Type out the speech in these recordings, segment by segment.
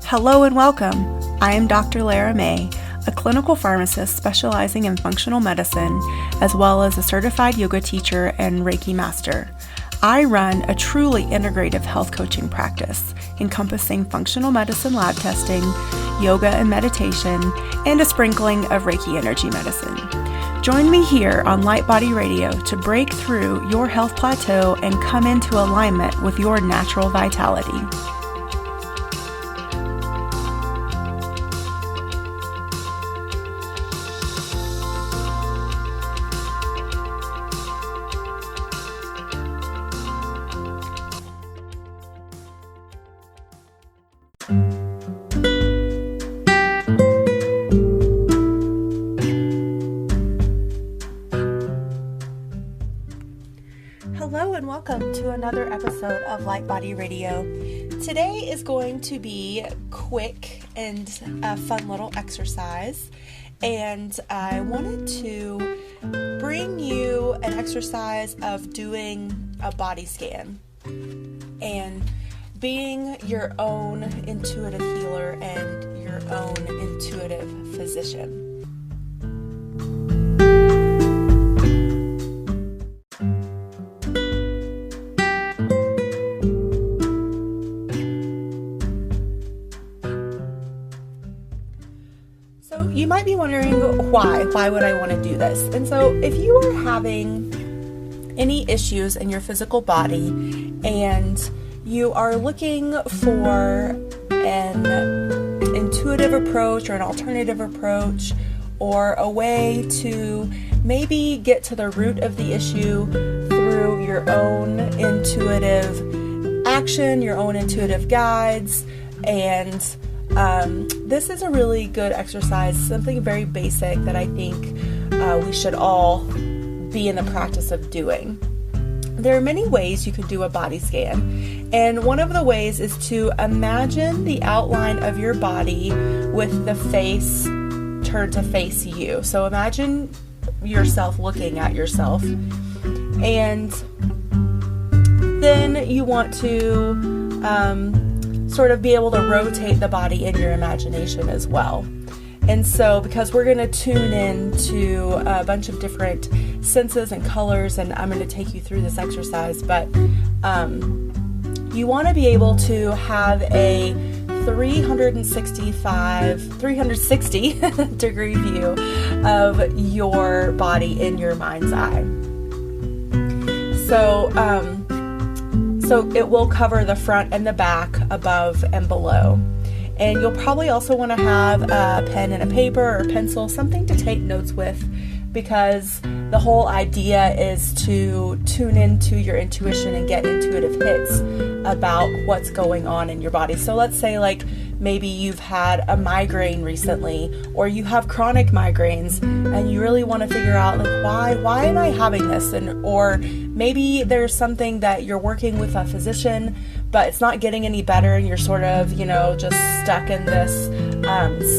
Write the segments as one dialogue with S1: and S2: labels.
S1: Hello and welcome. I am Dr. Lara, a clinical pharmacist specializing in functional medicine, as well as a certified yoga teacher and Reiki master. I run a truly integrative health coaching practice encompassing functional medicine lab testing, yoga and meditation, and a sprinkling of Reiki energy medicine. Join me here on Light Body Radio to break through your health plateau and come into alignment with your natural vitality. Hello and welcome to another episode of Light Body Radio. Today is going to be quick and a fun little exercise, and I wanted to bring you an exercise of doing a body scan and being your own intuitive healer and your own intuitive physician. So you might be wondering why would I want to do this? And so if you are having any issues in your physical body and you are looking for an intuitive approach or an alternative approach or a way to maybe get to the root of the issue through your own intuitive action, your own intuitive guides, and this is a really good exercise, something very basic that I think we should all be in the practice of doing. There are many ways you can do a body scan, and one of the ways is to imagine the outline of your body with the face turned to face you. So imagine yourself looking at yourself, and then you want to sort of be able to rotate the body in your imagination as well. And so because we're going to tune in to a bunch of different senses and colors, and I'm going to take you through this exercise, but you want to be able to have a 360 degree view of your body in your mind's eye. So it will cover the front and the back, above and below. And you'll probably also want to have a pen and a paper or pencil, something to take notes with, because the whole idea is to tune into your intuition and get intuitive hits about what's going on in your body. So let's say like maybe you've had a migraine recently, or you have chronic migraines and you really want to figure out like why am I having this? And or maybe there's something that you're working with a physician, but it's not getting any better and you're sort of, just stuck in this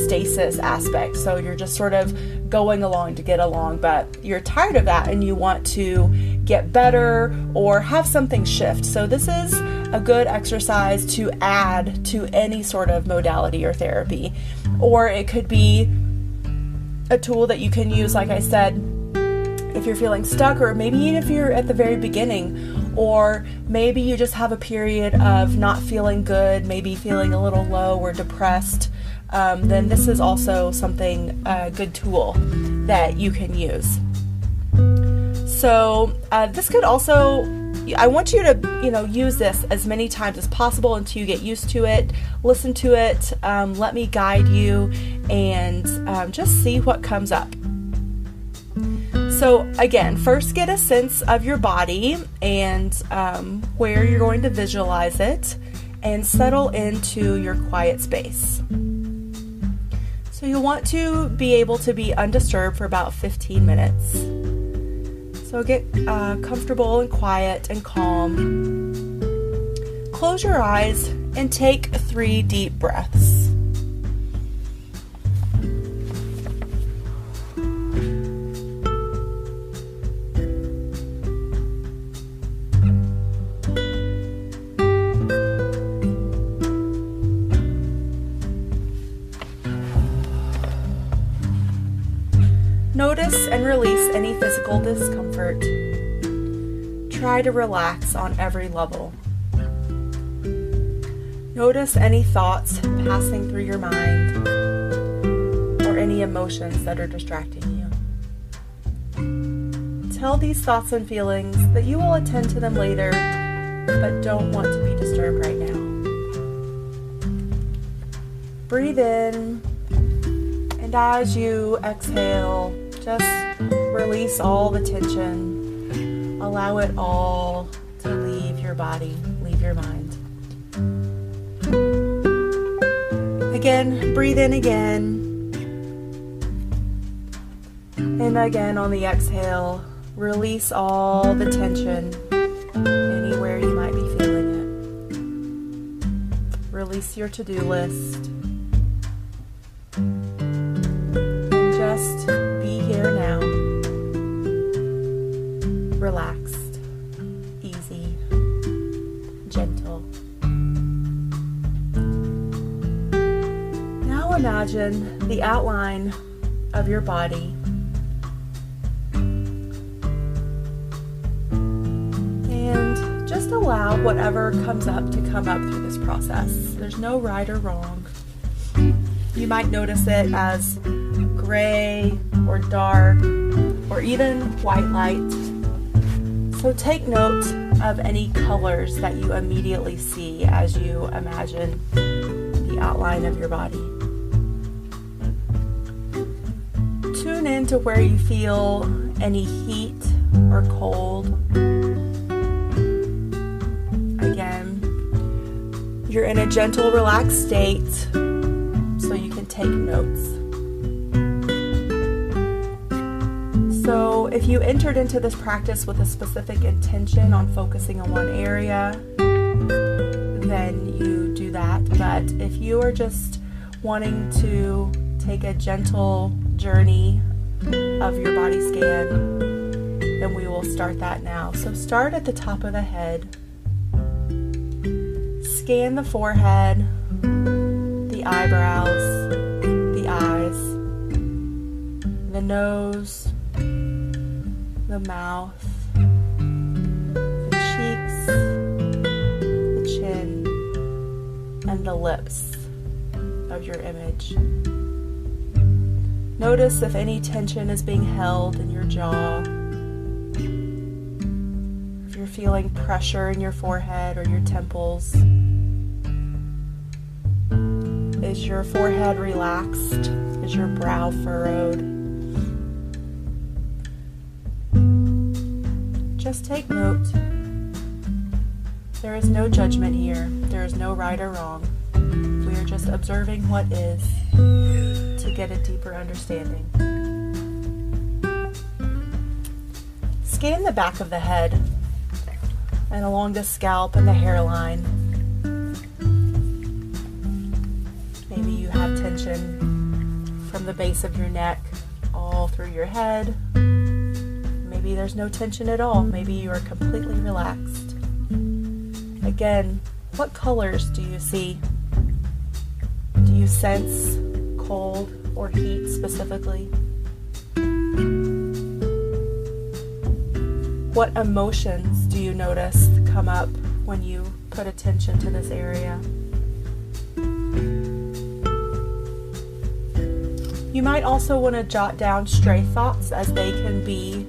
S1: stasis aspect. So you're just sort of going along to get along, but you're tired of that and you want to get better or have something shift. So this is a good exercise to add to any sort of modality or therapy. Or it could be a tool that you can use, like I said, if you're feeling stuck, or maybe even if you're at the very beginning, or maybe you just have a period of not feeling good, maybe feeling a little low or depressed, then this is also something, a good tool that you can use. So this could also, I want you to, use this as many times as possible until you get used to it. Listen to it, let me guide you, and just see what comes up. So again, first get a sense of your body and where you're going to visualize it, and settle into your quiet space. So you'll want to be able to be undisturbed for about 15 minutes. So get comfortable and quiet and calm. Close your eyes and take 3 deep breaths. any physical discomfort. Try to relax on every level. Notice any thoughts passing through your mind or any emotions that are distracting you. Tell these thoughts and feelings that you will attend to them later, but don't want to be disturbed right now. Breathe in, and as you exhale, just release all the tension. Allow it all to leave your body, leave your mind. Again, breathe in again. And again on the exhale, release all the tension anywhere you might be feeling it. Release your to-do list. And just be here now. Relaxed, easy, gentle. Now imagine the outline of your body. And just allow whatever comes up to come up through this process. There's no right or wrong. You might notice it as gray or dark or even white light. So take note of any colors that you immediately see as you imagine the outline of your body. Tune into where you feel any heat or cold. Again, you're in a gentle, relaxed state, so you can take notes. So if you entered into this practice with a specific intention on focusing on one area, then you do that. But if you are just wanting to take a gentle journey of your body scan, then we will start that now. So start at the top of the head. Scan the forehead, the eyebrows, the eyes, the nose, the mouth, the cheeks, the chin, and the lips of your image. Notice if any tension is being held in your jaw, if you're feeling pressure in your forehead or your temples. Is your forehead relaxed? Is your brow furrowed? Just take note. There is no judgment here. There is no right or wrong. We are just observing what is to get a deeper understanding. Scan the back of the head and along the scalp and the hairline. Maybe you have tension from the base of your neck all through your head. Maybe there's no tension at all. Maybe you are completely relaxed. Again, what colors do you see? Do you sense cold or heat specifically? What emotions do you notice come up when you put attention to this area? You might also want to jot down stray thoughts, as they can be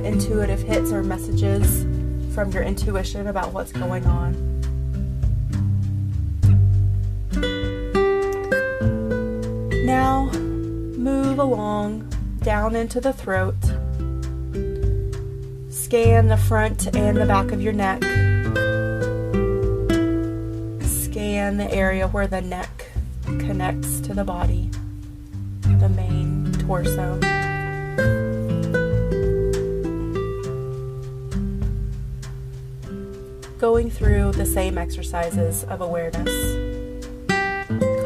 S1: intuitive hits or messages from your intuition about what's going on. Now, move along down into the throat. Scan the front and the back of your neck. Scan the area where the neck connects to the body, the main torso. Going through the same exercises of awareness,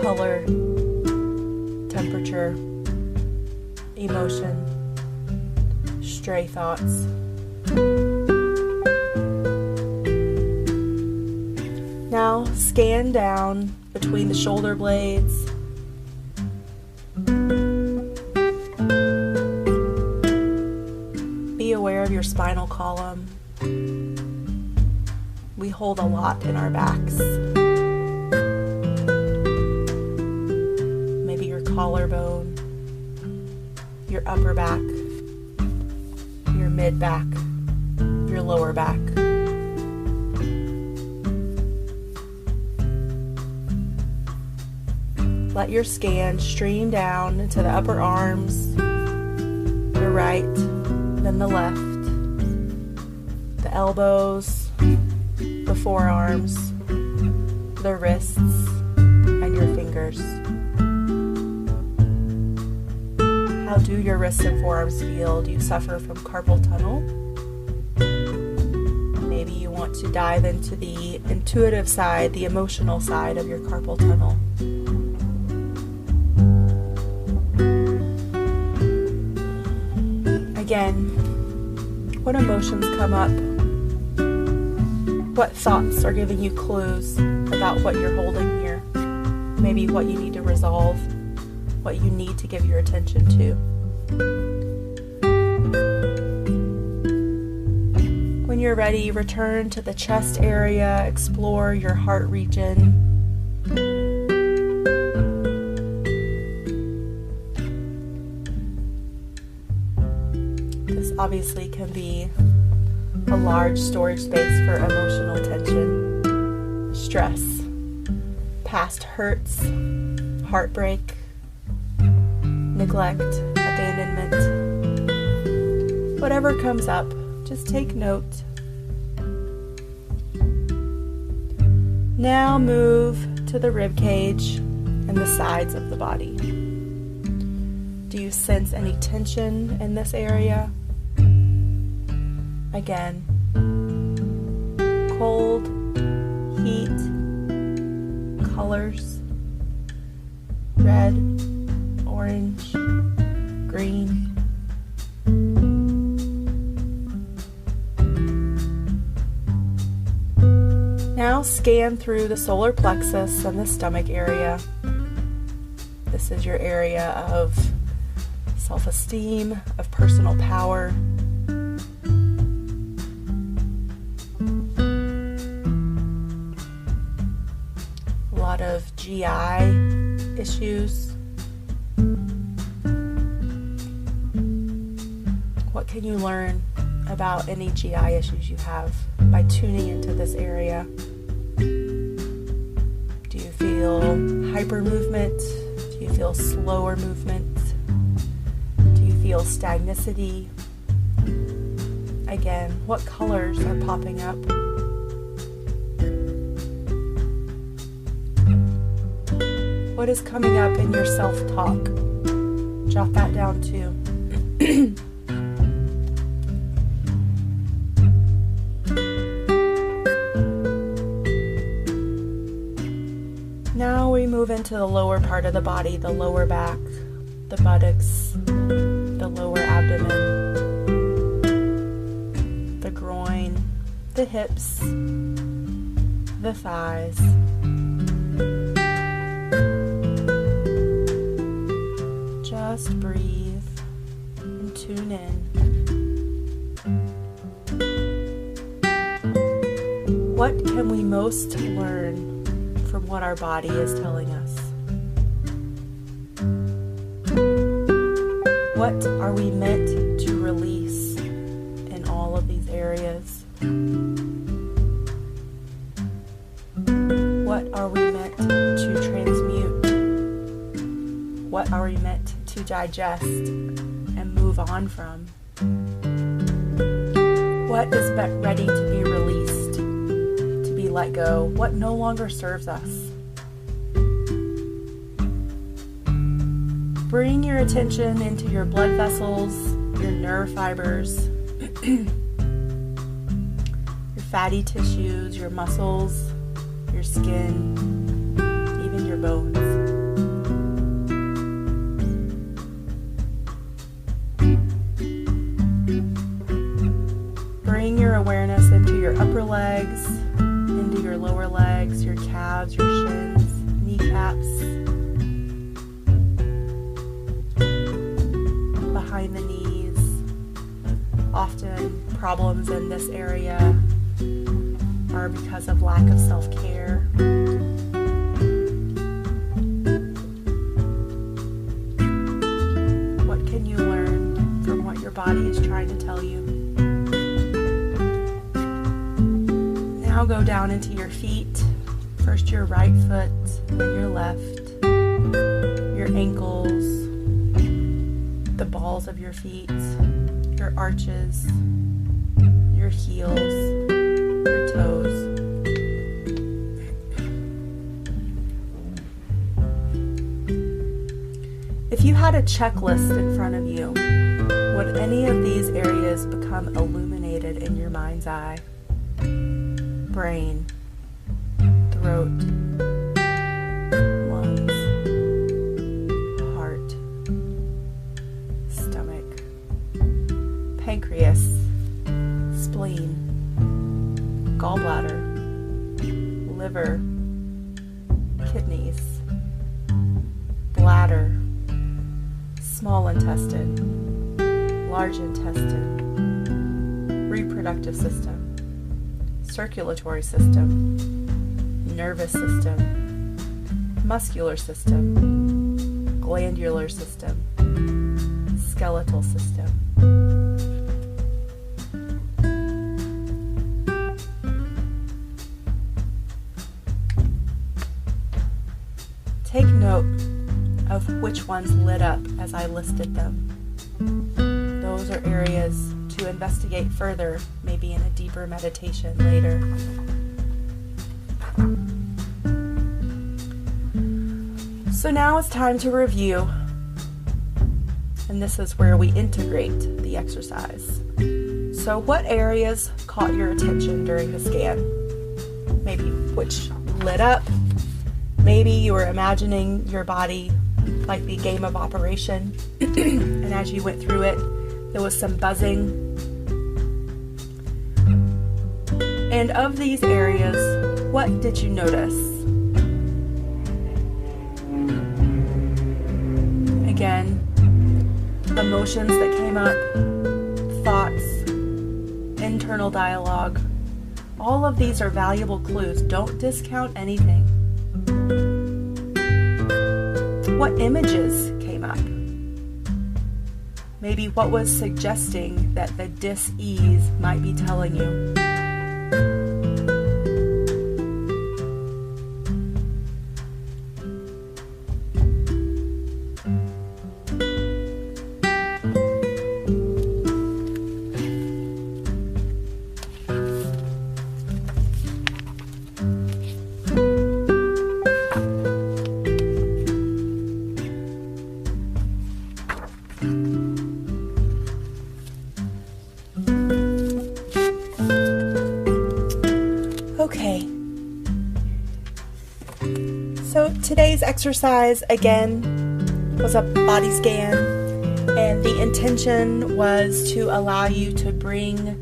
S1: color, temperature, emotion, stray thoughts. Now scan down between the shoulder blades, spinal column. We hold a lot in our backs. Maybe your collarbone, your upper back, your mid back, your lower back. Let your scan stream down into the upper arms, the right, then the left, the elbows, the forearms, the wrists, and your fingers. How do your wrists and forearms feel? Do you suffer from carpal tunnel? Maybe you want to dive into the intuitive side, the emotional side of your carpal tunnel. Again, what emotions come up? What thoughts are giving you clues about what you're holding here? Maybe what you need to resolve, what you need to give your attention to. When you're ready, return to the chest area, explore your heart region. This obviously can be a large storage space for emotional tension, stress, past hurts, heartbreak, neglect, abandonment. Whatever comes up, just take note. Now move to the rib cage and the sides of the body. Do you sense any tension in this area? Again, cold, heat, colors, red, orange, green. Now scan through the solar plexus and the stomach area. This is your area of self-esteem, of personal power. A lot of GI issues. What can you learn about any GI issues you have by tuning into this area? Do you feel hyper movement? Do you feel slower movement? Do you feel stagnicity? Again, what colors are popping up? What is coming up in your self-talk? Jot that down too. Now we move into the lower part of the body, the lower back, the buttocks, the lower abdomen, the groin, the hips, the thighs. Just breathe and tune in. What can we most learn from what our body is telling us? What are we meant to release in all of these areas? What are we meant to transmute? What are we meant to digest and move on from? What is ready to be released, to be let go? What no longer serves us? Bring your attention into your blood vessels, your nerve fibers, your fatty tissues, your muscles, your skin, even your bones. Bring your awareness into your upper legs, into your lower legs, your calves, your shins, kneecaps, behind the knees, often problems in this area are because of lack of self-care. What can you learn from what your body is trying to tell you? Now go down into your feet. First your right foot, then your left, your ankles, the balls of your feet, your arches, your heels, your toes. If you had a checklist in front of you, would any of these areas become illuminated in your mind's eye? Brain, throat, lungs, heart, stomach, pancreas, spleen, gallbladder, liver, kidneys, bladder, small intestine, large intestine, reproductive system, circulatory system, nervous system, muscular system, glandular system, skeletal system. Take note of which ones lit up as I listed them. Those are areas to investigate further, maybe in a deeper meditation later. So now it's time to review, and this is where we integrate the exercise. So what areas caught your attention during the scan? Maybe which lit up. Maybe you were imagining your body like the game of Operation, and as you went through it, there was some buzzing. And of these areas, what did you notice? Again, emotions that came up, thoughts, internal dialogue. All of these are valuable clues. Don't discount anything. What images came up? Maybe what was suggesting that the dis-ease might be telling you. Okay, so today's exercise again was a body scan, and the intention was to allow you to bring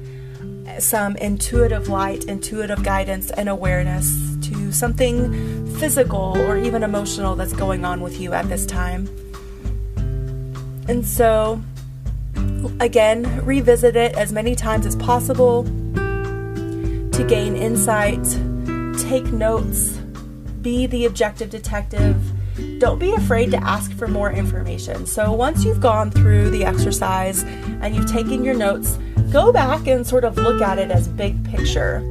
S1: some intuitive light, intuitive guidance, and awareness to something physical or even emotional that's going on with you at this time. And so, again, revisit it as many times as possible to gain insight, take notes, be the objective detective. Don't be afraid to ask for more information. So once you've gone through the exercise and you've taken your notes, go back and sort of look at it as big picture.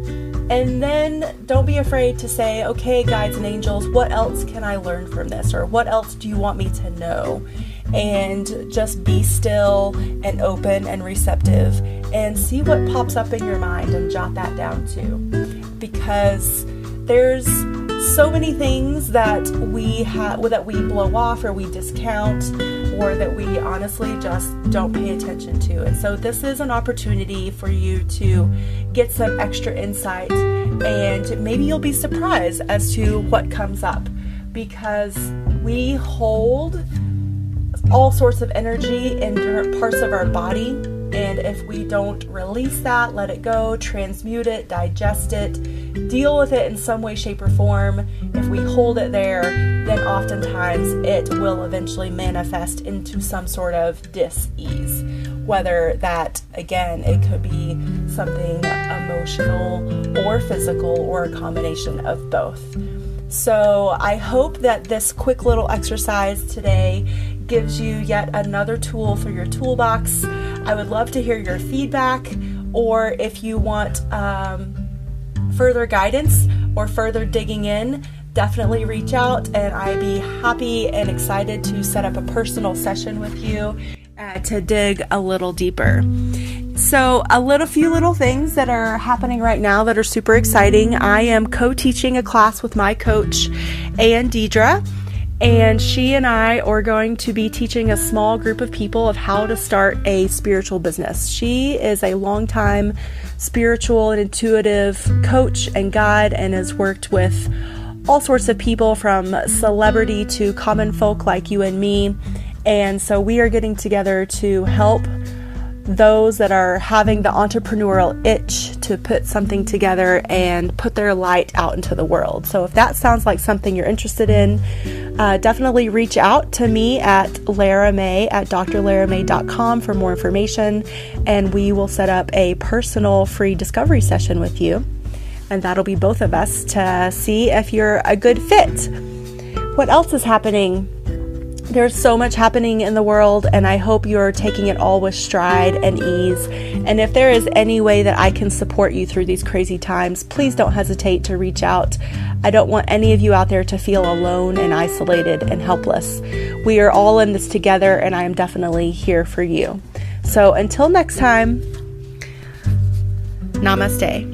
S1: And then don't be afraid to say, okay, guides and angels, what else can I learn from this? Or what else do you want me to know? And just be still and open and receptive and see what pops up in your mind and jot that down too. Because there's so many things that we blow off or we discount or that we honestly just don't pay attention to. And so this is an opportunity for you to get some extra insight, and maybe you'll be surprised as to what comes up, because we hold all sorts of energy in different parts of our body, and if we don't release that, let it go, transmute it, digest it, deal with it in some way, shape, or form, if we hold it there, then oftentimes it will eventually manifest into some sort of dis-ease, whether that, again, it could be something emotional or physical or a combination of both. So I hope that this quick little exercise today gives you yet another tool for your toolbox. I would love to hear your feedback, or if you want further guidance or further digging in, definitely reach out, and I'd be happy and excited to set up a personal session with you to dig a little deeper. So few little things that are happening right now that are super exciting. I am co-teaching a class with my coach, Ann Deidre, and she and I are going to be teaching a small group of people of how to start a spiritual business. She is a longtime spiritual and intuitive coach and guide, and has worked with all sorts of people from celebrity to common folk like you and me. And so we are getting together to help those that are having the entrepreneurial itch to put something together and put their light out into the world. So if that sounds like something you're interested in, definitely reach out to me at Lara May at drlaramay.com for more information, and we will set up a personal free discovery session with you. And that'll be both of us to see if you're a good fit. What else is happening? There's so much happening in the world, and I hope you're taking it all with stride and ease. And if there is any way that I can support you through these crazy times, please don't hesitate to reach out. I don't want any of you out there to feel alone and isolated and helpless. We are all in this together, and I am definitely here for you. So until next time, namaste.